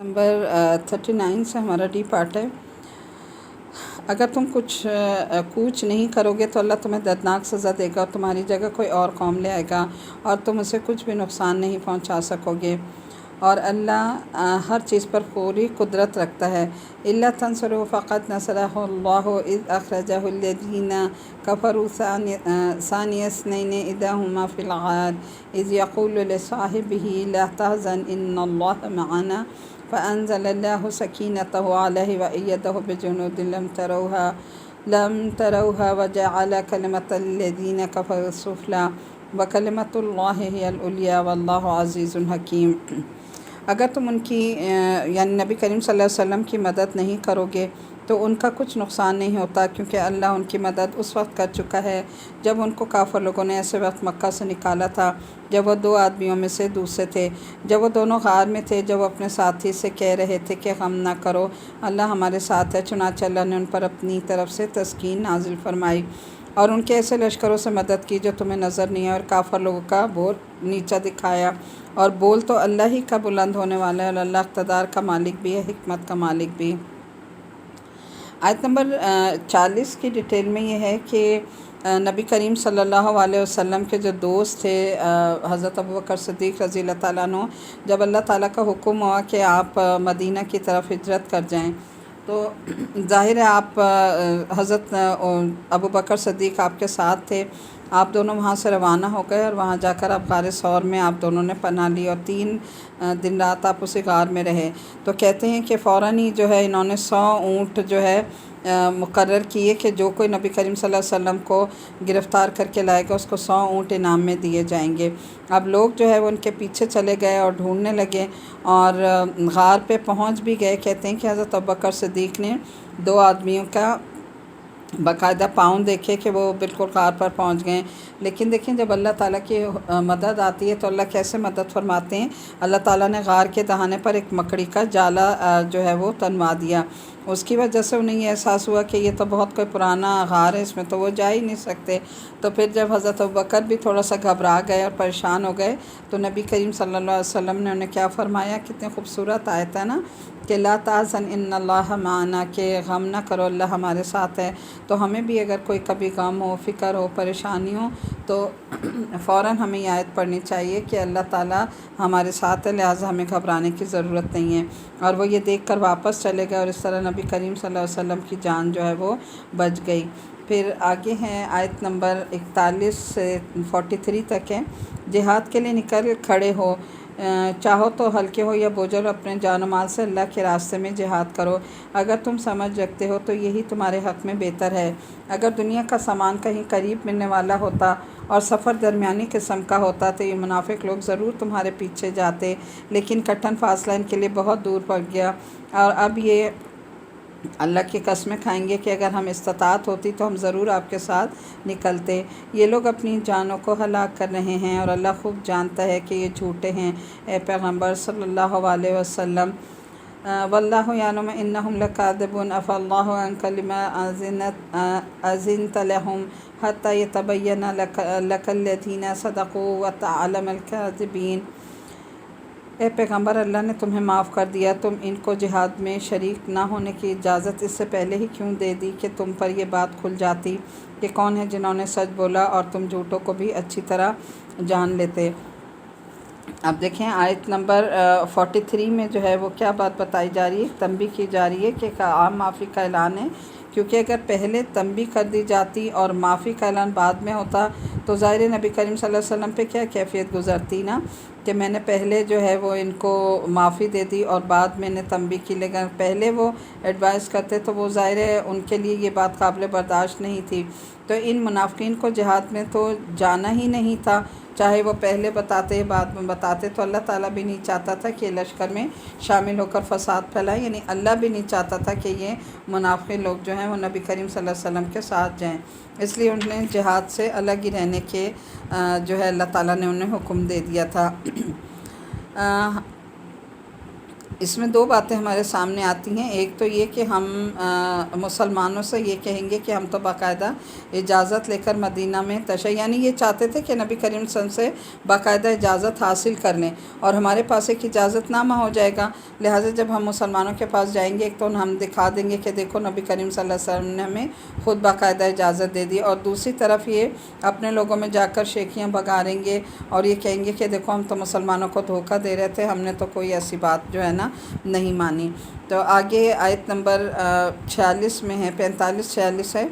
Number 39 سے ہمارا D part ہے۔ اگر تم کچھ کوچ نہیں کرو گے تو اللہ تمہیں دردناک سزا دے گا اور تمہاری جگہ کوئی اور قوم لے آئے گا اور تم اسے کچھ بھی نقصان نہیں پہنچا سکو گے، اور اللہ ہر چیز پر پوری قدرت رکھتا ہے۔ الا تنصروا فقد نصرہ اللہ اذ اخرجہ الذین کفروا ثانی اثنین اذ ہما فی الغار اذ یقول لصاحبہ لا تحزن ان اللہ معنا فأنزل الله سكينته عليه وأيده بجنود لم تروها وجعل كلمة الذين كفروا السفلى وكلمة الله هي العليا والله عزيز حكيم۔ اگر تم ان کی یعنی نبی کریم صلی اللہ علیہ وسلم کی مدد نہیں کرو گے تو ان کا کچھ نقصان نہیں ہوتا، کیونکہ اللہ ان کی مدد اس وقت کر چکا ہے جب ان کو کافر لوگوں نے ایسے وقت مکہ سے نکالا تھا جب وہ دو آدمیوں میں سے دوسرے تھے، جب وہ دونوں غار میں تھے، جب وہ اپنے ساتھی سے کہہ رہے تھے کہ غم نہ کرو، اللہ ہمارے ساتھ ہے، چنانچہ اللہ نے ان پر اپنی طرف سے تسکین نازل فرمائی اور ان کے ایسے لشکروں سے مدد کی جو تمہیں نظر نہیں ہے، اور کافر لوگوں کا بور نیچا دکھایا، اور بول تو اللہ ہی کا بلند ہونے والا ہے، اور اللہ اقتدار کا مالک بھی ہے، حکمت کا مالک بھی۔ آیت نمبر 40 کی ڈیٹیل میں یہ ہے کہ نبی کریم صلی اللہ علیہ وسلم کے جو دوست تھے حضرت ابوبکر صدیق رضی اللہ تعالیٰ عنہ، جب اللہ تعالیٰ کا حکم ہوا کہ آپ مدینہ کی طرف ہجرت کر جائیں تو ظاہر ہے آپ حضرت ابوبکر صدیق آپ کے ساتھ تھے، آپ دونوں وہاں سے روانہ ہو گئے اور وہاں جا کر آپ غار ثور میں آپ دونوں نے پناہ لی اور 3 دن رات آپ اسی غار میں رہے۔ تو کہتے ہیں کہ فوراً ہی جو ہے انہوں نے 100 اونٹ جو ہے مقرر کیے کہ جو کوئی نبی کریم صلی اللہ علیہ وسلم کو گرفتار کر کے لائے گا اس کو 100 اونٹ انعام میں دیے جائیں گے۔ اب لوگ جو ہے وہ ان کے پیچھے چلے گئے اور ڈھونڈنے لگے اور غار پہ پہنچ بھی گئے۔ کہتے ہیں کہ حضرت ابوبکر صدیق نے 2 آدمیوں کا باقاعدہ پاؤں دیکھے کہ وہ بالکل غار پر پہنچ گئے، لیکن دیکھیں جب اللہ تعالیٰ کی مدد آتی ہے تو اللہ کیسے مدد فرماتے ہیں۔ اللہ تعالیٰ نے غار کے دہانے پر ایک مکڑی کا جالا جو ہے وہ تنوا دیا، اس کی وجہ سے انہیں یہ احساس ہوا کہ یہ تو بہت کوئی پرانا غار ہے، اس میں تو وہ جا ہی نہیں سکتے۔ تو پھر جب حضرت ابوبکر بھی تھوڑا سا گھبرا گئے اور پریشان ہو گئے تو نبی کریم صلی اللہ علیہ وسلم نے انہیں کیا فرمایا، کتنے خوبصورت آیت ہے نا، کہ لا تحزن ان اللہ معنا، کہ غم نہ کرو اللہ ہمارے ساتھ ہے۔ تو ہمیں بھی اگر کوئی کبھی غم ہو، فکر ہو، پریشانی ہو تو فوراً ہمیں یہ آیت پڑھنی چاہیے کہ اللہ تعالیٰ ہمارے ساتھ ہے، لہٰذا ہمیں گھبرانے کی ضرورت نہیں ہے۔ اور وہ یہ دیکھ کر واپس چلے گئے اور اس طرح نبی کریم صلی اللہ علیہ وسلم کی جان جو ہے وہ بچ گئی۔ پھر آگے ہیں آیت نمبر 41 سے 43 تک ہے۔ جہاد کے لیے نکل کھڑے ہو، چاہو تو ہلکے ہو یا بوجھل، اپنے جان و مال سے اللہ کے راستے میں جہاد کرو، اگر تم سمجھ رکھتے ہو تو یہی تمہارے حق میں بہتر ہے۔ اگر دنیا کا سامان کہیں قریب ملنے والا ہوتا اور سفر درمیانی قسم کا ہوتا تو یہ منافق لوگ ضرور تمہارے پیچھے جاتے، لیکن کٹھن فاصلہ ان کے لیے بہت دور پڑ گیا، اور اب یہ اللہ کی قسمیں کھائیں گے کہ اگر ہم استطاعت ہوتی تو ہم ضرور آپ کے ساتھ نکلتے۔ یہ لوگ اپنی جانوں کو ہلاک کر رہے ہیں اور اللہ خوب جانتا ہے کہ یہ جھوٹے ہیں۔ اے پیغمبر صلی اللہ علیہ وسلم، واللہ یعلم انہم لکاذبون عفا اللہ عنک لما اذنت لہم حتی یتبین لک الذین صدقوا وتعلم الکاذبین۔ اے پیغمبر، اللہ نے تمہیں معاف کر دیا، تم ان کو جہاد میں شریک نہ ہونے کی اجازت اس سے پہلے ہی کیوں دے دی کہ تم پر یہ بات کھل جاتی کہ کون ہے جنہوں نے سچ بولا اور تم جھوٹوں کو بھی اچھی طرح جان لیتے۔ اب دیکھیں آیت نمبر 43 میں جو ہے وہ کیا بات بتائی جا رہی ہے، تنبیہ کی جا رہی ہے کہ عام معافی کا اعلان ہے، کیونکہ اگر پہلے تنبیہ کر دی جاتی اور معافی کا اعلان بعد میں ہوتا تو ظاہر نبی کریم صلی اللہ علیہ وسلم پہ کیا کیفیت گزرتی نا، کہ میں نے پہلے جو ہے وہ ان کو معافی دے دی اور بعد میں نے تنبیہ کی، لیکن پہلے وہ ایڈوائز کرتے تو وہ ظاہر ہے ان کے لیے یہ بات قابل برداشت نہیں تھی۔ تو ان منافقین کو جہاد میں تو جانا ہی نہیں تھا، چاہے وہ پہلے بتاتے بعد میں بتاتے، تو اللہ تعالیٰ بھی نہیں چاہتا تھا کہ لشکر میں شامل ہو کر فساد پھیلائے، یعنی اللہ بھی نہیں چاہتا تھا کہ یہ منافق لوگ جو ہیں وہ نبی کریم صلی اللہ علیہ وسلم کے ساتھ جائیں، اس لیے انہیں جہاد سے الگ ہی رہنے کے جو ہے اللہ تعالیٰ نے انہیں حکم دے دیا تھا۔ اس میں دو باتیں ہمارے سامنے آتی ہیں. ایک تو یہ کہ ہم مسلمانوں سے یہ کہیں گے کہ ہم تو باقاعدہ اجازت لے کر مدینہ میں یعنی یہ چاہتے تھے کہ نبی کریم صلی اللہ علیہ وسلم سے باقاعدہ اجازت حاصل کر لیں، اور ہمارے پاس ایک اجازت نامہ ہو جائے گا. لہٰذا جب ہم مسلمانوں کے پاس جائیں گے، ایک تو ہم دکھا دیں گے کہ دیکھو نبی کریم صلی اللہ علیہ وسلم نے ہمیں خود باقاعدہ اجازت دے دی، اور دوسری طرف یہ اپنے لوگوں میں جا کر شیخیاں بگاریں گے اور یہ کہیں گے کہ دیکھو ہم تو مسلمانوں کو دھوکہ دے رہے تھے، ہم نے تو کوئی ایسی بات جو ہے نا نہیں مانی. تو آگے آیت نمبر 46 میں ہے، 45-46 ہے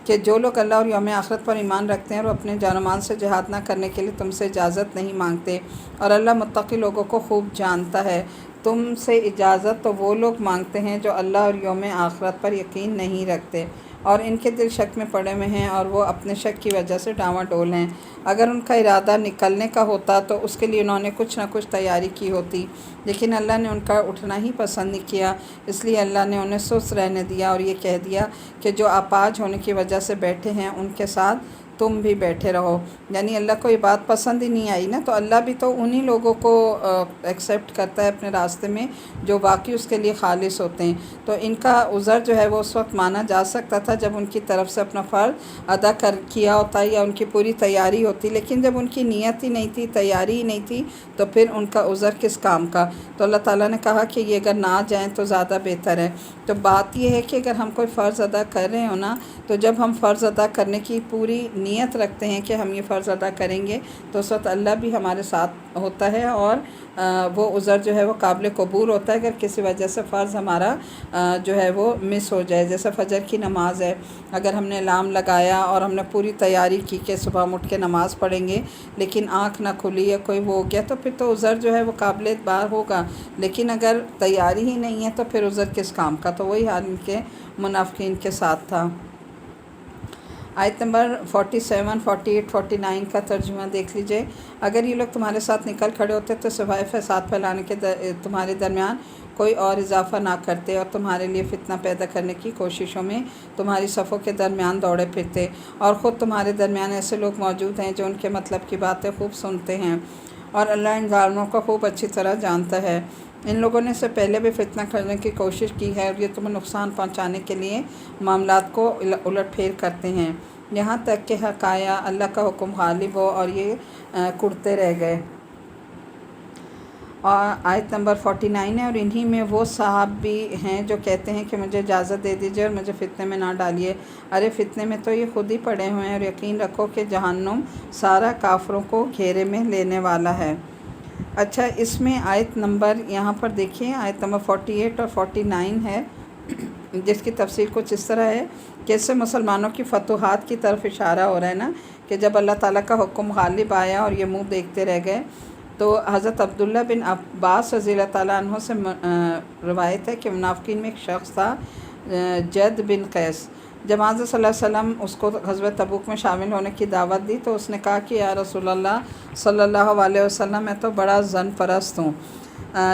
کہ جو لوگ اللہ اور یوم آخرت پر ایمان رکھتے ہیں اور اپنے جان و مال سے جہاد نہ کرنے کے لیے تم سے اجازت نہیں مانگتے، اور اللہ متقی لوگوں کو خوب جانتا ہے. تم سے اجازت تو وہ لوگ مانگتے ہیں جو اللہ اور یوم آخرت پر یقین نہیں رکھتے اور ان کے دل شک میں پڑے ہوئے ہیں، اور وہ اپنے شک کی وجہ سے ڈاواں ڈول ہیں. اگر ان کا ارادہ نکلنے کا ہوتا تو اس کے لیے انہوں نے کچھ نہ کچھ تیاری کی ہوتی، لیکن اللہ نے ان کا اٹھنا ہی پسند نہیں کیا، اس لیے اللہ نے انہیں سست رہنے دیا اور یہ کہہ دیا کہ جو اپاہج ہونے کی وجہ سے بیٹھے ہیں ان کے ساتھ تم بھی بیٹھے رہو. یعنی اللہ کو یہ بات پسند ہی نہیں آئی نا، تو اللہ بھی تو انہی لوگوں کو ایکسیپٹ کرتا ہے اپنے راستے میں جو واقعی اس کے لیے خالص ہوتے ہیں. تو ان کا عذر جو ہے وہ اس وقت مانا جا سکتا تھا جب ان کی طرف سے اپنا فرض ادا کیا ہوتا یا ان کی پوری تیاری ہوتی، لیکن جب ان کی نیت ہی نہیں تھی، تیاری ہی نہیں تھی، تو پھر ان کا عذر کس کام کا. تو اللہ تعالیٰ نے کہا کہ یہ اگر نہ جائیں تو زیادہ بہتر ہے. تو بات یہ ہے کہ اگر ہم کوئی فرض ادا کر رہے ہوں نا، تو جب ہم فرض ادا کرنے کی پوری نیت رکھتے ہیں کہ ہم یہ فرض ادا کریں گے، تو اس وقت اللہ بھی ہمارے ساتھ ہوتا ہے اور وہ عذر جو ہے وہ قابل قبول ہوتا ہے. اگر کسی وجہ سے فرض ہمارا جو ہے وہ مس ہو جائے، جیسے فجر کی نماز ہے، اگر ہم نے الارم لگایا اور ہم نے پوری تیاری کی کہ صبح ہم اٹھ کے نماز پڑھیں گے، لیکن آنکھ نہ کھلی یا کوئی وہ ہو گیا، تو پھر تو عذر جو ہے وہ قابل اعتبار ہوگا. لیکن اگر تیاری ہی نہیں ہے تو پھر عذر کس کام کا. تو وہی حال ان کے منافقین کے ساتھ تھا. آیت نمبر 47، 48، 49 کا ترجمہ دیکھ لیجئے. اگر یہ لوگ تمہارے ساتھ نکل کھڑے ہوتے تو سوائے فساد پھیلانے کے تمہارے درمیان کوئی اور اضافہ نہ کرتے، اور تمہارے لیے فتنہ پیدا کرنے کی کوششوں میں تمہاری صفوں کے درمیان دوڑے پھرتے، اور خود تمہارے درمیان ایسے لوگ موجود ہیں جو ان کے مطلب کی باتیں خوب سنتے ہیں، اور اللہ ان ظالموں کو خوب اچھی طرح جانتا ہے. ان لوگوں نے سے پہلے بھی فتنہ کرنے کی کوشش کی ہے، اور یہ تمہیں نقصان پہنچانے کے لیے معاملات کو الٹ پھیر کرتے ہیں، یہاں تک کہ حقایا اللہ کا حکم غالب ہو اور یہ کڑتے رہ گئے. اور آیت نمبر 49 ہے، اور انہی میں وہ صاحب بھی ہیں جو کہتے ہیں کہ مجھے اجازت دے دیجئے اور مجھے فتنے میں نہ ڈالیے. ارے فتنے میں تو یہ خود ہی پڑے ہوئے ہیں، اور یقین رکھو کہ جہنم سارا کافروں کو گھیرے میں لینے والا ہے. اچھا، اس میں آیت نمبر یہاں پر دیکھیں، آیت نمبر 48 اور 49 ہے، جس کی تفسیر کچھ اس طرح ہے کہ اس سے مسلمانوں کی فتوحات کی طرف اشارہ ہو رہا ہے نا، کہ جب اللہ تعالیٰ کا حکم غالب آیا اور یہ منہ دیکھتے رہ گئے. تو حضرت عبداللہ بن عباس رضی اللہ تعالیٰ عنہ سے روایت ہے کہ منافقین میں ایک شخص تھا، جد بن قیس. جب حضرت صلی اللہ علیہ وسلم اس کو غزوہ تبوک میں شامل ہونے کی دعوت دی تو اس نے کہا کہ یا رسول اللہ صلی اللہ علیہ وسلم، میں تو بڑا زن پرست ہوں،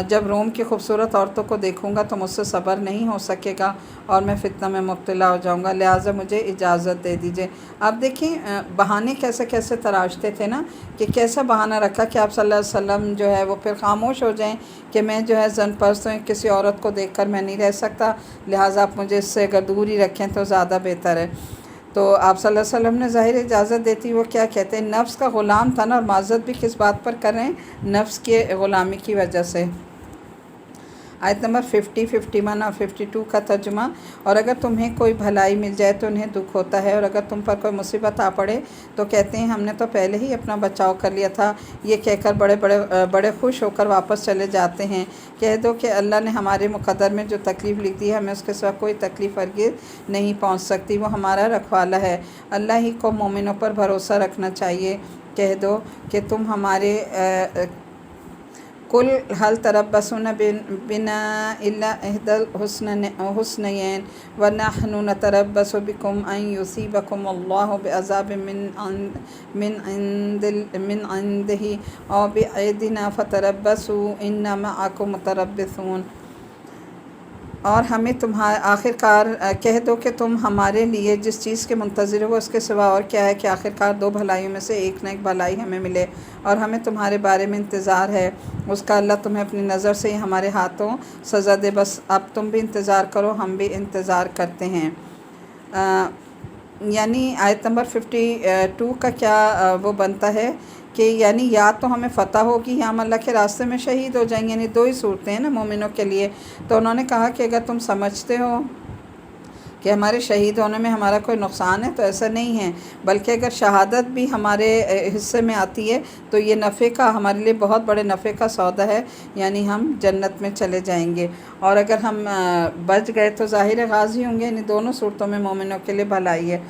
جب روم کی خوبصورت عورتوں کو دیکھوں گا تو مجھ سے صبر نہیں ہو سکے گا اور میں فتنہ میں مبتلا ہو جاؤں گا، لہٰذا مجھے اجازت دے دیجیے. آپ دیکھیں بہانے کیسے کیسے تراشتے تھے نا، کہ کیسا بہانہ رکھا کہ آپ صلی اللہ علیہ وسلم جو ہے وہ پھر خاموش ہو جائیں کہ میں جو ہے زن پرست ہوں، کسی عورت کو دیکھ کر میں نہیں رہ سکتا، لہٰذا آپ مجھے اس سے اگر دور ہی رکھیں تو زیادہ بہتر ہے. تو آپ صلی اللہ علیہ وسلم نے ظاہر اجازت دیتی. وہ کیا کہتے ہیں، نفس کا غلام تھا نا، اور معذرت بھی کس بات پر کر رہے ہیں، نفس کے غلامی کی وجہ سے. آیت نمبر 50، 51 اور 52 کا ترجمہ. اور اگر تمہیں کوئی بھلائی مل جائے تو انہیں دکھ ہوتا ہے، اور اگر تم پر کوئی مصیبت آ پڑے تو کہتے ہیں ہم نے تو پہلے ہی اپنا بچاؤ کر لیا تھا. یہ کہہ کر بڑے خوش ہو کر واپس چلے جاتے ہیں. کہہ دو کہ اللہ نے ہمارے مقدر میں جو تکلیف لکھ دی ہے، ہمیں اس کے سوا کوئی تکلیف ہرگز نہیں پہنچ سکتی، وہ ہمارا رکھوالا ہے، اللہ ہی کو مومنوں پر بھروسہ رکھنا چاہیے. کہہ دو کہ تم ہمارے قل هل تربصون بنا الا احدى الحسنيين ونحن نتربص بكم ان يصيبكم الله بعذاب من عنده او بأيدينا فتربصوا إنا معكم متربصون. اور ہمیں آخر کار کہہ دو کہ تم ہمارے لیے جس چیز کے منتظر ہو اس کے سوا اور کیا ہے کہ آخر کار 2 بھلائیوں میں سے ایک نہ ایک بھلائی ہمیں ملے، اور ہمیں تمہارے بارے میں انتظار ہے اس کا، اللہ تمہیں اپنی نظر سے ہی ہمارے ہاتھوں سزا دے، بس اب تم بھی انتظار کرو، ہم بھی انتظار کرتے ہیں۔ یعنی آیت نمبر 52 کا کیا وہ بنتا ہے کہ یعنی یا تو ہمیں فتح ہوگی یا ہم اللہ کے راستے میں شہید ہو جائیں گے، یعنی 2 ہی صورتیں ہیں نا مومنوں کے لیے۔ تو انہوں نے کہا کہ اگر تم سمجھتے ہو کہ ہمارے شہید ہونے میں ہمارا کوئی نقصان ہے تو ایسا نہیں ہے، بلکہ اگر شہادت بھی ہمارے حصے میں آتی ہے تو یہ نفع کا، ہمارے لیے بہت بڑے نفع کا سودا ہے، یعنی ہم جنت میں چلے جائیں گے، اور اگر ہم بچ گئے تو ظاہر غازی ہوں گے، یعنی دونوں صورتوں میں مومنوں کے لیے بھلائی ہے۔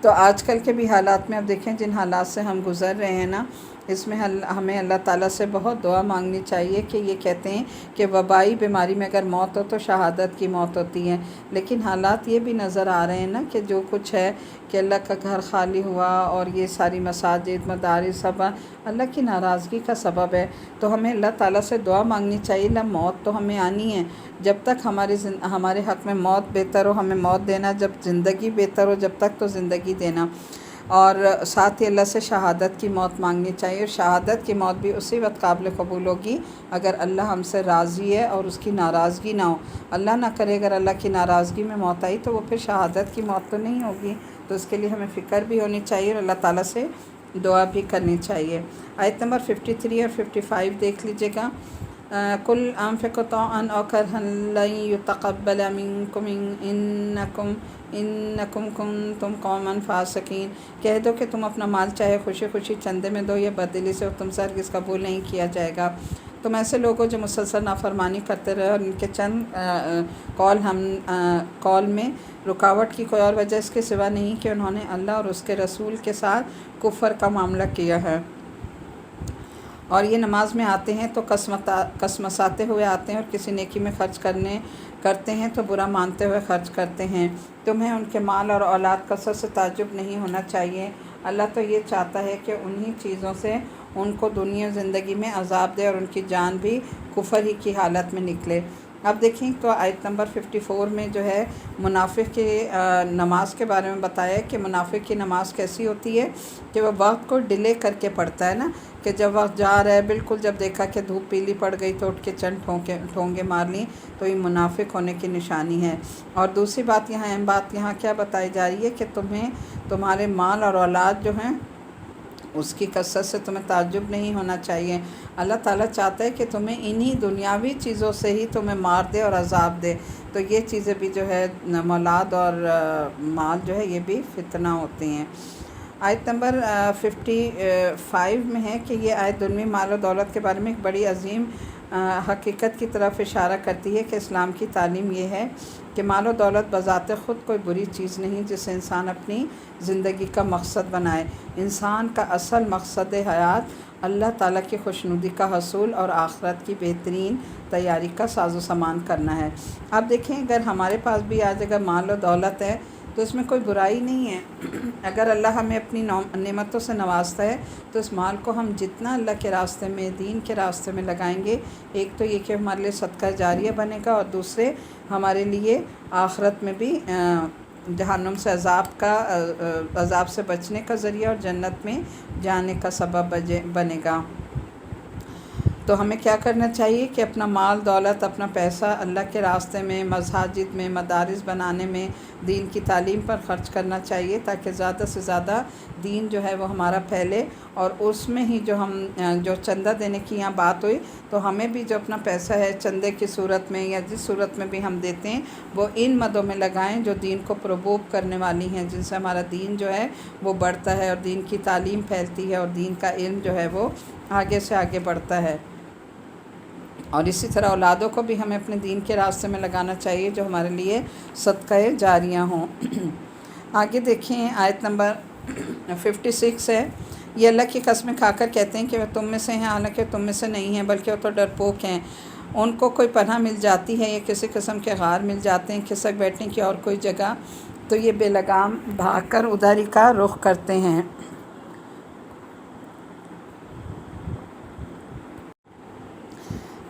تو آج کل کے بھی حالات میں اب دیکھیں جن حالات سے ہم گزر رہے ہیں نا، اس میں ہمیں اللہ تعالیٰ سے بہت دعا مانگنی چاہیے کہ یہ کہتے ہیں کہ وبائی بیماری میں اگر موت ہو تو شہادت کی موت ہوتی ہے، لیکن حالات یہ بھی نظر آ رہے ہیں نا کہ جو کچھ ہے کہ اللہ کا گھر خالی ہوا اور یہ ساری مساجد مدارس سب اللہ کی ناراضگی کا سبب ہے۔ تو ہمیں اللہ تعالیٰ سے دعا مانگنی چاہیے، نہ موت تو ہمیں آنی ہے، جب تک ہمارے حق میں موت بہتر ہو ہمیں موت دینا، جب زندگی بہتر ہو جب تک تو زندگی دینا، اور ساتھ ہی اللہ سے شہادت کی موت مانگنی چاہیے، اور شہادت کی موت بھی اسی وقت قابل قبول ہوگی اگر اللہ ہم سے راضی ہے اور اس کی ناراضگی نہ ہو۔ اللہ نہ کرے اگر اللہ کی ناراضگی میں موت آئی تو وہ پھر شہادت کی موت تو نہیں ہوگی، تو اس کے لیے ہمیں فکر بھی ہونی چاہیے اور اللہ تعالیٰ سے دعا بھی کرنی چاہیے۔ آیت نمبر 53 اور 55 دیکھ لیجئے گا۔ قُلْ أَنفِقُوا طَوْعًا أَوْ كَرْهًا لَّن يُتَقَبَّلَ مِنكُمْ إِنَّكُمْ كُنتُمْ قَوْمًا فَاسِقِينَ، کہہ دو کہ تم اپنا مال چاہے خوشی خوشی چندے میں دو یا بددلی سے، اور تم سے ہرگز قبول نہیں کیا جائے گا۔ تم ایسے لوگ ہو جو مسلسل نافرمانی کرتے رہے، اور ان کے چند قول میں رکاوٹ کی کوئی اور وجہ اس کے سوا نہیں کہ انہوں نے اللہ اور اس کے رسول کے ساتھ کفر کا معاملہ کیا ہے، اور یہ نماز میں آتے ہیں تو قسمساتے ہوئے آتے ہیں، اور کسی نیکی میں خرچ کرتے ہیں تو برا مانتے ہوئے خرچ کرتے ہیں۔ تمہیں ان کے مال اور اولاد کثرت سے تعجب نہیں ہونا چاہیے، اللہ تو یہ چاہتا ہے کہ انہی چیزوں سے ان کو دنیا زندگی میں عذاب دے اور ان کی جان بھی کفر ہی کی حالت میں نکلے۔ اب دیکھیں تو آیت نمبر 54 میں جو ہے منافق کی نماز کے بارے میں بتایا ہے کہ منافق کی نماز کیسی ہوتی ہے کہ وہ وقت کو ڈیلے کر کے پڑھتا ہے نا، کہ جب وقت جا رہا ہے بالکل جب دیکھا کہ دھوپ پیلی پڑ گئی تو اٹھ کے چند ٹھونگے مار لیں، تو یہ منافق ہونے کی نشانی ہے۔ اور دوسری بات یہاں اہم بات یہاں کیا بتائی جا رہی ہے کہ تمہارے مال اور اولاد جو ہیں اس کی کثرت سے تمہیں تعجب نہیں ہونا چاہیے۔ اللہ تعالیٰ چاہتا ہے کہ تمہیں انہی دنیاوی چیزوں سے ہی تمہیں مار دے اور عذاب دے، تو یہ چیزیں بھی جو ہے اولاد اور مال جو ہے یہ بھی فتنہ ہوتے ہیں۔ آیت نمبر 55 میں ہے کہ یہ آیت دنیوی مال و دولت کے بارے میں ایک بڑی عظیم حقیقت کی طرف اشارہ کرتی ہے کہ اسلام کی تعلیم یہ ہے کہ مال و دولت بذات خود کوئی بری چیز نہیں جسے انسان اپنی زندگی کا مقصد بنائے۔ انسان کا اصل مقصد حیات اللہ تعالیٰ کی خوشنودی کا حصول اور آخرت کی بہترین تیاری کا ساز و سامان کرنا ہے۔ اب دیکھیں اگر ہمارے پاس بھی آج اگر مال و دولت ہے تو اس میں کوئی برائی نہیں ہے، اگر اللہ ہمیں اپنی نعمتوں سے نوازتا ہے تو اس مال کو ہم جتنا اللہ کے راستے میں دین کے راستے میں لگائیں گے، ایک تو یہ کہ ہمارے لیے صدقہ جاریہ بنے گا، اور دوسرے ہمارے لیے آخرت میں بھی جہنم سے عذاب سے بچنے کا ذریعہ اور جنت میں جانے کا سبب بنے گا۔ تو ہمیں کیا کرنا چاہیے کہ اپنا مال دولت اپنا پیسہ اللہ کے راستے میں مساجد میں مدارس بنانے میں دین کی تعلیم پر خرچ کرنا چاہیے، تاکہ زیادہ سے زیادہ دین جو ہے وہ ہمارا پھیلے، اور اس میں ہی جو چندہ دینے کی یہاں بات ہوئی تو ہمیں بھی جو اپنا پیسہ ہے چندے کی صورت میں یا جس صورت میں بھی ہم دیتے ہیں وہ ان مدوں میں لگائیں جو دین کو پروموٹ کرنے والی ہیں، جن سے ہمارا دین جو ہے وہ بڑھتا ہے اور دین کی تعلیم پھیلتی ہے اور دین کا علم جو ہے وہ آگے سے آگے بڑھتا ہے۔ اور اسی طرح اولادوں کو بھی ہمیں اپنے دین کے راستے میں لگانا چاہیے جو ہمارے لیے صدقہ جاریہ ہوں۔ آگے دیکھیں آیت نمبر 56 ہے، یہ اللہ کی قسمیں کھا کر کہتے ہیں کہ وہ تم میں سے ہیں، حالانکہ تم میں سے نہیں ہیں بلکہ وہ تو ڈرپوک ہیں۔ ان کو کوئی پناہ مل جاتی ہے یا کسی قسم کے غار مل جاتے ہیں، کھسک بیٹھنے کی اور کوئی جگہ، تو یہ بے لگام بھاگ کر ادھر ہی کا رخ کرتے ہیں۔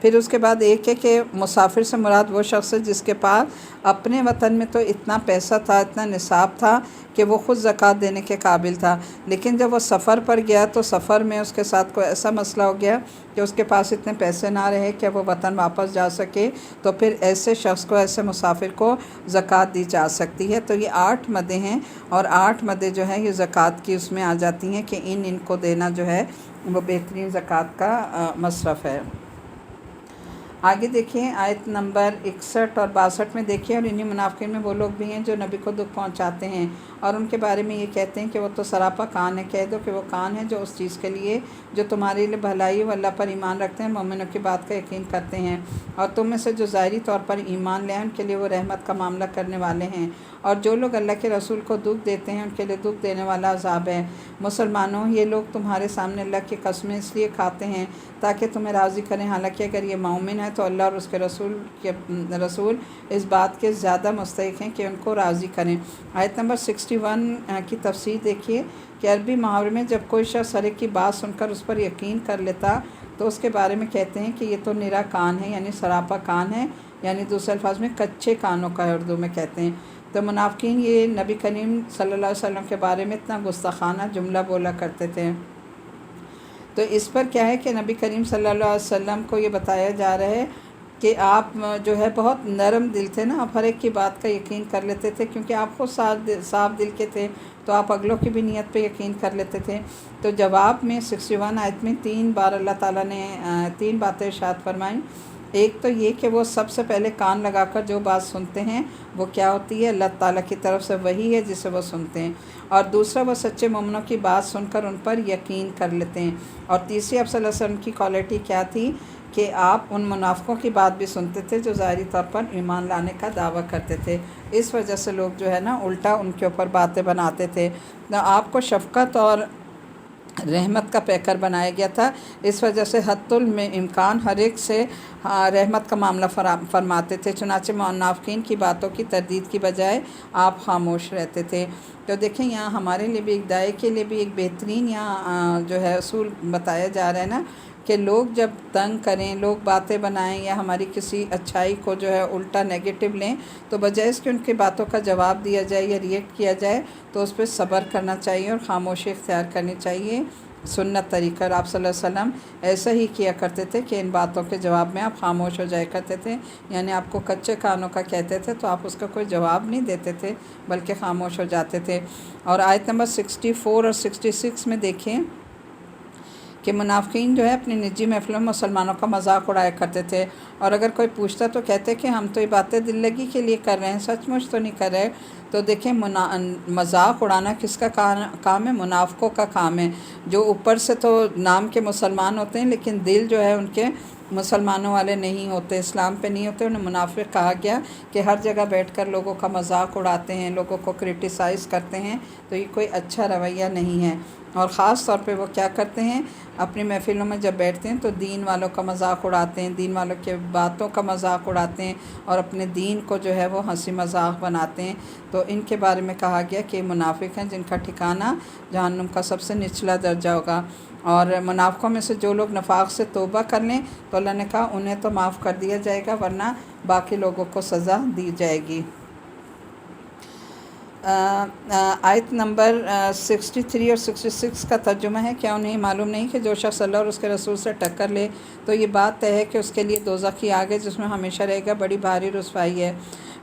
پھر اس کے بعد ایک ہے کہ مسافر سے مراد وہ شخص ہے جس کے پاس اپنے وطن میں تو اتنا پیسہ تھا، اتنا نصاب تھا کہ وہ خود زکوٰۃ دینے کے قابل تھا، لیکن جب وہ سفر پر گیا تو سفر میں اس کے ساتھ کوئی ایسا مسئلہ ہو گیا کہ اس کے پاس اتنے پیسے نہ رہے کہ وہ وطن واپس جا سکے، تو پھر ایسے شخص کو، ایسے مسافر کو زکوٰۃ دی جا سکتی ہے۔ تو یہ 8 مدیں ہیں، اور 8 مدیں جو ہیں یہ زکوٰۃ کی اس میں آ جاتی ہیں کہ ان کو دینا جو ہے وہ بہترین زکوٰۃ کا مصرف ہے۔ آگے دیکھیں آیت نمبر 61 اور 62 میں دیکھیں، اور انہی منافقین میں وہ لوگ بھی ہیں جو نبی کو دکھ پہنچاتے ہیں اور ان کے بارے میں یہ کہتے ہیں کہ وہ تو سراپا کان ہے۔ کہہ دو کہ وہ کان ہے جو اس چیز کے لیے جو تمہارے لیے بھلائی وہ اللہ پر ایمان رکھتے ہیں، مومنوں کی بات کا یقین کرتے ہیں، اور تم میں سے جو ظاہری طور پر ایمان لے آئے ان کے لیے وہ رحمت کا معاملہ کرنے والے ہیں، اور جو لوگ اللہ کے رسول کو دکھ دیتے ہیں ان کے لیے دکھ دینے والا عذاب ہے۔ مسلمانوں، یہ لوگ تمہارے سامنے اللہ کی قسمیں اس لیے کھاتے ہیں تاکہ تمہیں راضی کریں، حالانکہ اگر یہ مومن ہے تو اللہ اور اس کے رسول اس بات کے زیادہ مستحق ہیں کہ ان کو راضی کریں۔ آیت نمبر 61 کی تفسیر دیکھیے کہ عربی محاورے میں جب کوئی شخص ہر ایک کی بات سن کر اس پر یقین کر لیتا تو اس کے بارے میں کہتے ہیں کہ یہ تو نرا کان ہے، یعنی سراپا کان ہے، یعنی دوسرے الفاظ میں کچے کانوں کا ہے، اردو میں کہتے ہیں۔ تو منافقین یہ نبی کریم صلی اللہ علیہ وسلم کے بارے میں اتنا گستاخانہ جملہ بولا کرتے تھے۔ تو اس پر کیا ہے کہ نبی کریم صلی اللہ علیہ وسلم کو یہ بتایا جا رہا ہے کہ آپ جو ہے بہت نرم دل تھے نا، آپ ہر ایک کی بات کا یقین کر لیتے تھے، کیونکہ آپ خود صاف دل کے تھے تو آپ اگلوں کی بھی نیت پہ یقین کر لیتے تھے۔ تو جواب میں 61 آیت میں 3 بار اللہ تعالیٰ نے 3 باتیں ارشاد فرمائیں۔ ایک تو یہ کہ وہ سب سے پہلے کان لگا کر جو بات سنتے ہیں وہ کیا ہوتی ہے؟ اللہ تعالیٰ کی طرف سے وحی ہے جسے وہ سنتے ہیں، اور دوسرا وہ سچے مومنوں کی بات سن کر ان پر یقین کر لیتے ہیں، اور تیسری آپ صلی اللہ علیہ وسلم کی کوالٹی کیا تھی کہ آپ ان منافقوں کی بات بھی سنتے تھے جو ظاہری طور پر ایمان لانے کا دعویٰ کرتے تھے۔ اس وجہ سے لوگ جو ہے نا الٹا ان کے اوپر باتیں بناتے تھے۔ آپ کو شفقت اور رحمت کا پیکر بنایا گیا تھا، اس وجہ سے حد الامکان ہر ایک سے رحمت کا معاملہ فرماتے تھے، چنانچہ منافقین کی باتوں کی تردید کی بجائے آپ خاموش رہتے تھے۔ تو دیکھیں یہاں ہمارے لیے بھی ایک داعی کے لیے بھی ایک بہترین یہاں جو ہے اصول بتایا جا رہا ہے نا کہ لوگ جب تنگ کریں، لوگ باتیں بنائیں یا ہماری کسی اچھائی کو جو ہے الٹا نیگیٹو لیں، تو بجائے اس کہ ان کی باتوں کا جواب دیا جائے یا ریئیکٹ کیا جائے تو اس پہ صبر کرنا چاہیے اور خاموشی اختیار کرنی چاہیے، سنت طریقہ۔ اور آپ صلی اللہ علیہ وسلم ایسا ہی کیا کرتے تھے کہ ان باتوں کے جواب میں آپ خاموش ہو جایا کرتے تھے، یعنی آپ کو کچے کانوں کا کہتے تھے تو آپ اس کا کوئی جواب نہیں دیتے تھے بلکہ خاموش ہو جاتے تھے۔ اور آیت نمبر 64 اور 66 میں دیکھیں کہ منافقین جو ہے اپنی نجی محفلوں میں مسلمانوں کا مذاق اڑایا کرتے تھے، اور اگر کوئی پوچھتا تو کہتے کہ ہم تو یہ باتیں دل لگی کے لیے کر رہے ہیں، سچ مچ تو نہیں کر رہے۔ تو دیکھیں مذاق اڑانا کس کا کام ہے؟ منافقوں کا کام ہے، جو اوپر سے تو نام کے مسلمان ہوتے ہیں لیکن دل جو ہے ان کے مسلمانوں والے نہیں ہوتے، اسلام پہ نہیں ہوتے۔ انہیں منافق کہا گیا کہ ہر جگہ بیٹھ کر لوگوں کا مذاق اڑاتے ہیں، لوگوں کو کرٹیسائز کرتے ہیں، تو یہ کوئی اچھا رویہ نہیں ہے۔ اور خاص طور پہ وہ کیا کرتے ہیں؟ اپنی محفلوں میں جب بیٹھتے ہیں تو دین والوں کا مذاق اڑاتے ہیں، دین والوں کے باتوں کا مذاق اڑاتے ہیں، اور اپنے دین کو جو ہے وہ ہنسی مذاق بناتے ہیں۔ تو ان کے بارے میں کہا گیا کہ منافق ہیں جن کا ٹھکانہ جہنم کا سب سے نچلا درجہ ہوگا۔ اور منافقوں میں سے جو لوگ نفاق سے توبہ کر لیں تو اللہ نے کہا انہیں تو معاف کر دیا جائے گا، ورنہ باقی لوگوں کو سزا دی جائے گی۔ آیت نمبر 63 اور 66 کا ترجمہ ہے، کیا انہیں معلوم نہیں کہ جو شخص اللہ اور اس کے رسول سے ٹکر لے تو یہ بات طے ہے کہ اس کے لیے دوزخ کی آگ ہے جس میں ہمیشہ رہے گا، بڑی بھاری رسوائی ہے۔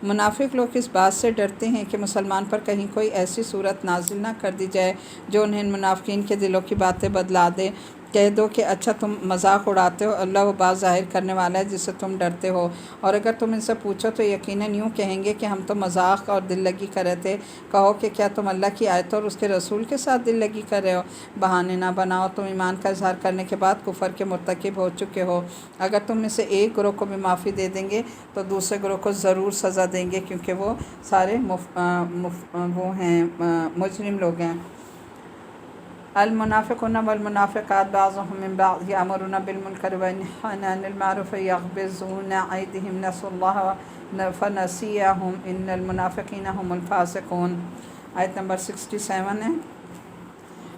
منافق لوگ اس بات سے ڈرتے ہیں کہ مسلمان پر کہیں کوئی ایسی صورت نازل نہ کر دی جائے جو انہیں منافقین کے دلوں کی باتیں بدلا دے۔ کہہ دو کہ اچھا تم مذاق اڑاتے ہو، اللہ وہ بات ظاہر کرنے والا ہے جس سے تم ڈرتے ہو، اور اگر تم ان سے پوچھو تو یقیناً یوں کہیں گے کہ ہم تو مذاق اور دل لگی کر رہے تھے۔ کہو کہ کیا تم اللہ کی آیتوں اور اس کے رسول کے ساتھ دل لگی کر رہے ہو؟ بہانے نہ بناؤ، تم ایمان کا اظہار کرنے کے بعد کفر کے مرتکب ہو چکے ہو۔ اگر تم میں سے ایک گروہ کو بھی معافی دے دیں گے تو دوسرے گروہ کو ضرور سزا دیں گے، کیونکہ وہ سارے وہ ہیں مجرم لوگ ہیں۔ المنافقون والمنافقات بعضهم من بعض يأمرون بالمنکر وینہون عن المعروف یغضون ایدیہم نسوا اللہ فنسیہم ان المنافقین هم الفاسقون۔ آیت نمبر 67 ہے۔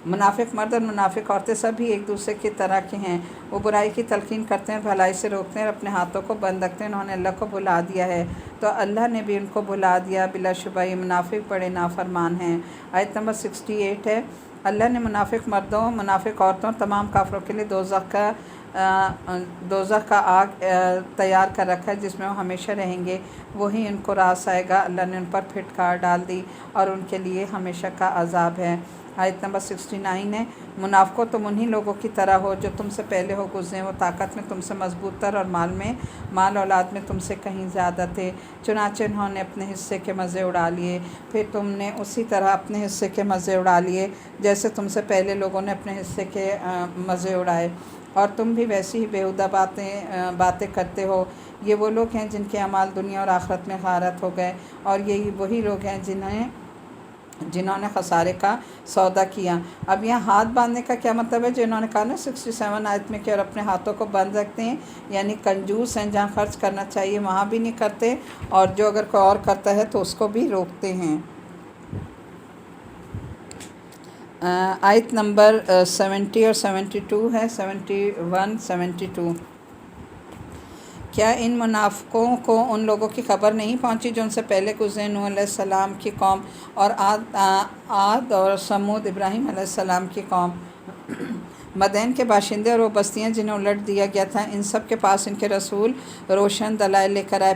منافق مرد اور منافق عورتیں سب ہی ایک دوسرے کی طرح کے ہیں، وہ برائی کی تلقین کرتے ہیں، بھلائی سے روکتے ہیں اور اپنے ہاتھوں کو بند رکھتے ہیں۔ انہوں نے اللہ کو بھلا دیا ہے تو اللہ نے بھی ان کو بھلا دیا، بلا شبہ یہ منافق بڑے نافرمان ہیں۔ آیت نمبر 68 ہے، اللہ نے منافق مردوں، منافق عورتوں، تمام کافروں کے لیے دوزخ کا آگ تیار کر رکھا ہے جس میں وہ ہمیشہ رہیں گے، وہی ان کو راس آئے گا۔ اللہ نے ان پر پھٹکار ڈال دی اور ان کے لیے ہمیشہ کا عذاب ہے۔ آیت نمبر 69 ہے، منافقوں تم انہی لوگوں کی طرح ہو جو تم سے پہلے ہو گزرے، وہ طاقت میں تم سے مضبوط تر اور مال اولاد میں تم سے کہیں زیادہ تھے، چنانچہ انہوں نے اپنے حصے کے مزے اڑا لیے، پھر تم نے اسی طرح اپنے حصے کے مزے اڑا لیے جیسے تم سے پہلے لوگوں نے اپنے حصے کے مزے اڑائے، اور تم بھی ویسی ہی بیہودہ باتیں کرتے ہو۔ یہ وہ لوگ ہیں جن کے اعمال دنیا اور آخرت میں غارت ہو گئے، اور یہی وہی لوگ ہیں جنہوں نے خسارے کا سودا کیا۔ اب یہاں ہاتھ باندھنے کا کیا مطلب ہے؟ جو انہوں نے کہا نا 67 آیت میں کہ اور اپنے ہاتھوں کو بند رکھتے ہیں، یعنی کنجوس ہیں، جہاں خرچ کرنا چاہیے وہاں بھی نہیں کرتے، اور جو اگر کوئی اور کرتا ہے تو اس کو بھی روکتے ہیں۔ آیت نمبر 70 اور 72 ہے، 71 72۔ کیا ان منافقوں کو ان لوگوں کی خبر نہیں پہنچی جو ان سے پہلے گزرے، نوح علیہ السلام کی قوم، اور عاد اور سمود ابراہیم علیہ السلام کی قوم، مدین کے باشندے اور وہ بستیاں جنہیں الٹ دیا گیا تھا، ان سب کے پاس ان کے رسول روشن دلائل لے کر آئے،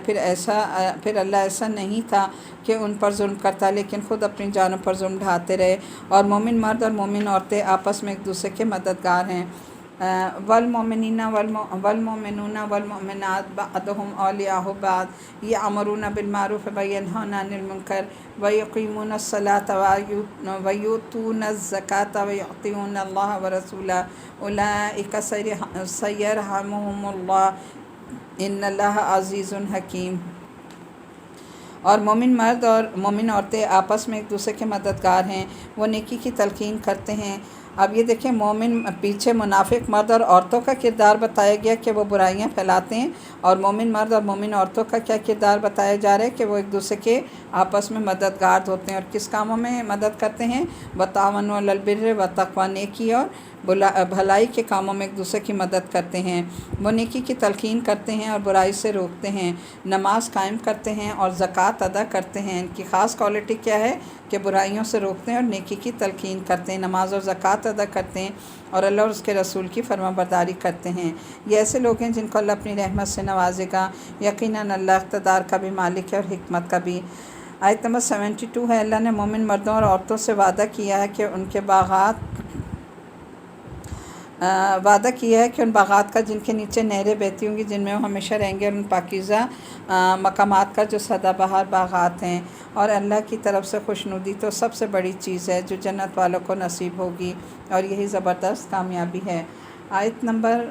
پھر اللہ ایسا نہیں تھا کہ ان پر ظلم کرتا، لیکن خود اپنی جانوں پر ظلم ڈھاتے رہے۔ اور مومن مرد اور مومن عورتیں آپس میں ایک دوسرے کے مددگار ہیں۔ والمؤمنین والمؤمنون والمؤمنات بعضهم اولیاء بعض یأمرون بالمعروف وینہون عن المنکر ویقیمون الصلاة ویؤتون الزکاة ویطیعون اللہ ورسولہ اولئک سیرحمهم اللہ ان اللہ عزیز حکیم۔ اور مومن مرد اور مومن عورتیں آپس میں ایک دوسرے کے مددگار ہیں، وہ نیکی کی تلقین کرتے ہیں۔ اب یہ دیکھیں، مومن پیچھے منافق مرد اور عورتوں کا کردار بتایا گیا کہ وہ برائیاں پھیلاتے ہیں، اور مومن مرد اور مومن عورتوں کا کیا کردار بتایا جا رہا ہے کہ وہ ایک دوسرے کے آپس میں مددگار ہوتے ہیں۔ اور کس کاموں میں مدد کرتے ہیں؟ وتعاونوا علی البر والتقوی، نیکی اور بھلائی کے کاموں میں ایک دوسرے کی مدد کرتے ہیں۔ وہ نیکی کی تلقین کرتے ہیں اور برائی سے روکتے ہیں، نماز قائم کرتے ہیں اور زکوٰۃ ادا کرتے ہیں۔ ان کی خاص کوالٹی کیا ہے کہ برائیوں سے روکتے ہیں اور نیکی کی تلقین کرتے ہیں، نماز اور زکوٰۃ ادا کرتے ہیں، اور اللہ اور اس کے رسول کی فرمانبرداری کرتے ہیں۔ یہ ایسے لوگ ہیں جن کو اللہ اپنی رحمت سے نوازے گا، یقیناً اللہ اقتدار کا بھی مالک ہے اور حکمت کا بھی۔ آیت نمبر 72 ہے، اللہ نے مومن مردوں اور عورتوں سے وعدہ کیا ہے کہ ان باغات کا جن کے نیچے نہریں بہتی ہوں گی، جن میں وہ ہمیشہ رہیں گے، اور ان پاکیزہ مقامات کا جو سدا بہار باغات ہیں، اور اللہ کی طرف سے خوشنودی تو سب سے بڑی چیز ہے جو جنت والوں کو نصیب ہوگی، اور یہی زبردست کامیابی ہے۔ آیت نمبر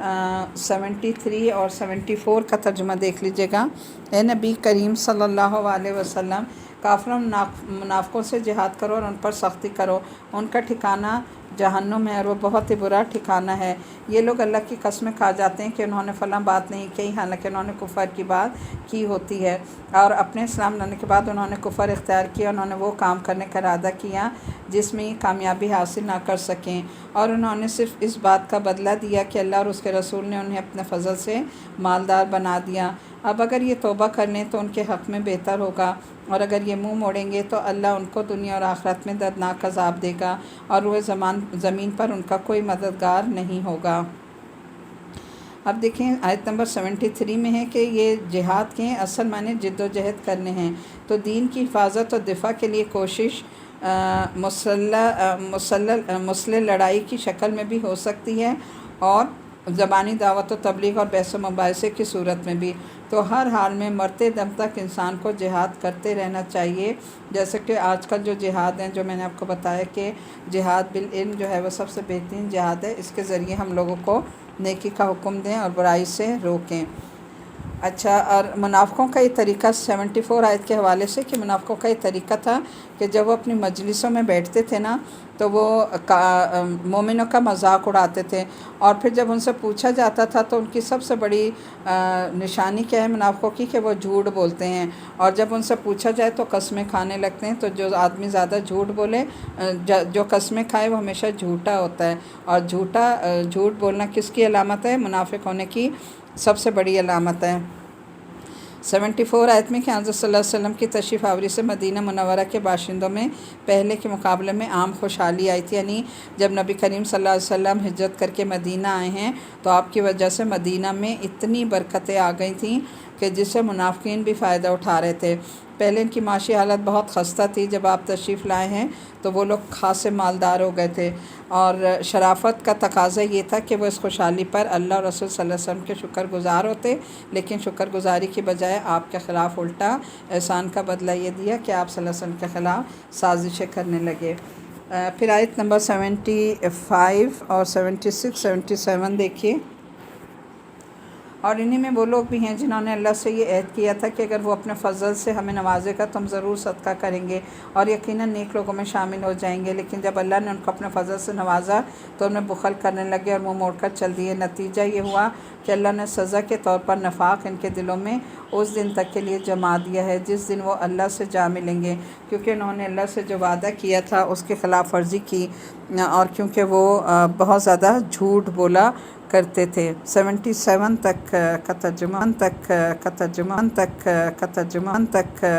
73 اور 74 کا ترجمہ دیکھ لیجئے گا۔ اے نبی کریم صلی اللہ علیہ وسلم، کافروں منافقوں سے جہاد کرو اور ان پر سختی کرو، ان کا ٹھکانہ جہنم ہے اور وہ بہت ہی برا ٹھکانہ ہے۔ یہ لوگ اللہ کی قسمیں کھا جاتے ہیں کہ انہوں نے فلاں بات نہیں کہی، حالانکہ انہوں نے کفر کی بات کی ہوتی ہے، اور اپنے اسلام لانے کے بعد انہوں نے کفر اختیار کیا، انہوں نے وہ کام کرنے کا ارادہ کیا جس میں یہ کامیابی حاصل نہ کر سکیں، اور انہوں نے صرف اس بات کا بدلہ دیا کہ اللہ اور اس کے رسول نے انہیں اپنے فضل سے مالدار بنا دیا۔ اب اگر یہ توبہ کر لیں تو ان کے حق میں بہتر ہوگا، اور اگر یہ منہ موڑیں گے تو اللہ ان کو دنیا اور آخرت میں دردناک عذاب دے گا، اور روئے زمین پر ان کا کوئی مددگار نہیں ہوگا۔ اب دیکھیں آیت نمبر 73 میں ہے کہ یہ جہاد کے اصل معنی جد و جہد کرنے ہیں، تو دین کی حفاظت اور دفاع کے لیے کوشش مسلح لڑائی کی شکل میں بھی ہو سکتی ہے، اور زبانی دعوت و تبلیغ اور بحث و مباحثے کی صورت میں بھی۔ تو ہر حال میں مرتے دم تک انسان کو جہاد کرتے رہنا چاہیے، جیسے کہ آج کل جو جہاد ہیں، جو میں نے آپ کو بتایا کہ جہاد بالعلم جو ہے وہ سب سے بہترین جہاد ہے، اس کے ذریعے ہم لوگوں کو نیکی کا حکم دیں اور برائی سے روکیں۔ اچھا، اور منافقوں کا یہ طریقہ 74 آیت کے حوالے سے کہ منافقوں کا یہ طریقہ تھا کہ جب وہ اپنی مجلسوں میں بیٹھتے تھے نا تو وہ مومنوں کا مذاق اڑاتے تھے، اور پھر جب ان سے پوچھا جاتا تھا تو ان کی سب سے بڑی نشانی کیا ہے منافقوں کی، کہ وہ جھوٹ بولتے ہیں، اور جب ان سے پوچھا جائے تو قسمیں کھانے لگتے ہیں۔ تو جو آدمی زیادہ جھوٹ بولے، جو قسمیں کھائے، وہ ہمیشہ جھوٹا ہوتا ہے، اور جھوٹ بولنا کس کی علامت ہے؟ منافق ہونے کی سب سے بڑی علامت ہے۔ 74 آیت میں کہ حضرت صلی اللہ علیہ وسلم کی تشریف آوری سے مدینہ منورہ کے باشندوں میں پہلے کے مقابلے میں عام خوشحالی آئی تھی، یعنی جب نبی کریم صلی اللہ علیہ وسلم ہجرت کر کے مدینہ آئے ہیں تو آپ کی وجہ سے مدینہ میں اتنی برکتیں آ گئی تھیں کہ جس سے منافقین بھی فائدہ اٹھا رہے تھے۔ پہلے ان کی معاشی حالت بہت خستہ تھی، جب آپ تشریف لائے ہیں تو وہ لوگ خاصے مالدار ہو گئے تھے، اور شرافت کا تقاضا یہ تھا کہ وہ اس خوشحالی پر اللہ اور رسول صلی اللہ علیہ وسلم کے شکر گزار ہوتے، لیکن شکر گزاری کی بجائے آپ کے خلاف الٹا احسان کا بدلہ یہ دیا کہ آپ صلی اللہ علیہ وسلم کے خلاف سازشیں کرنے لگے۔ پھر آیت نمبر 75 اور 76 77 دیکھیے۔ اور انہی میں وہ لوگ بھی ہیں جنہوں نے اللہ سے یہ عہد کیا تھا کہ اگر وہ اپنے فضل سے ہمیں نوازے گا تو ہم ضرور صدقہ کریں گے اور یقیناً نیک لوگوں میں شامل ہو جائیں گے، لیکن جب اللہ نے ان کو اپنے فضل سے نوازا تو انہیں بخل کرنے لگے اور منہ موڑ کر چل دیے۔ نتیجہ یہ ہوا کہ اللہ نے سزا کے طور پر نفاق ان کے دلوں میں اس دن تک کے لیے جما دیا ہے جس دن وہ اللہ سے جا ملیں گے، کیونکہ انہوں نے اللہ سے جو وعدہ کیا تھا اس کی خلاف ورزی کی، اور کیونکہ وہ بہت زیادہ جھوٹ بولا کرتے تھے۔ 77 تک کا ترجمہ